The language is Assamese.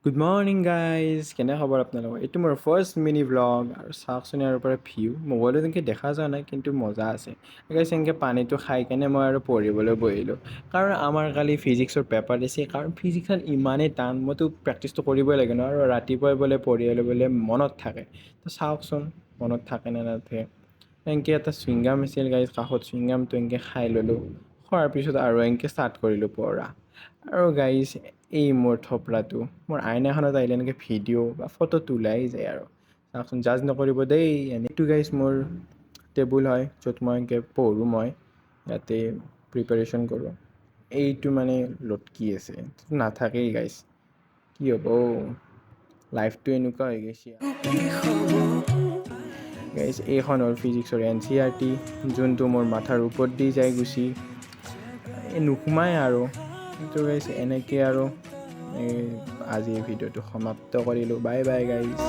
গুড মৰ্ণিং গাইজ, কেনে খবৰ আপোনালোকৰ? এইটো মোৰ ফাৰ্ষ্ট মিনি ভ্লগ আৰু চাওকচোন ইয়াৰ পৰা ভিউ মোবাইলত এনেকৈ দেখা যোৱা নাই, কিন্তু মজা আছে গাইজ। এনেকৈ পানীটো খাই কেনে মই আৰু পঢ়িবলৈ বহিলোঁ, কাৰণ আমাৰ কালি ফিজিক্সৰ পেপাৰ দিছে। কাৰণ ফিজিক্সখন ইমানেই টান, মইতো প্ৰেক্টিচটো কৰিবই লাগে ন, আৰু ৰাতিপুৱাই বোলে পঢ়িবলৈ বোলে মনত থাকে। তো চাওকচোন মনত থাকে নে নাথাকে। এনেকৈ এটা চুইংগাম আছিল গাইজ কাষত, চুইংগামটো এনেকৈ খাই ল'লোঁ। খোৱাৰ পিছত আৰু এনেকৈ ষ্টাৰ্ট কৰিলোঁ পঢ়া। আৰু গাইজ এই মোৰ থপৰাটো মোৰ আইনাখনত আহিলে এনেকৈ ভিডিঅ' বা ফটো তোলাই যায় আৰু চাওকচোন, জাজ নকৰিব দেই। এনেইটো গাইজ মোৰ টেবুল হয় য'ত মই এনেকৈ পঢ়োঁ, মই ইয়াতে প্ৰিপাৰেশ্যন কৰোঁ। এইটো মানে লটকি আছে, নাথাকেই গাইজ। কি হ'ব, লাইফটো এনেকুৱা হৈ গৈছে গাইজ। এইখন হ'ল ফিজিক্সৰ NCERT, যোনটো মোৰ মাথাৰ ওপৰত দি যায় গুচি, নোসোমায় আৰু। কিন্তু গাইজ এনেকৈ আৰু আজিৰ ভিডিঅ'টো সমাপ্ত কৰিলোঁ। Bye bye guys.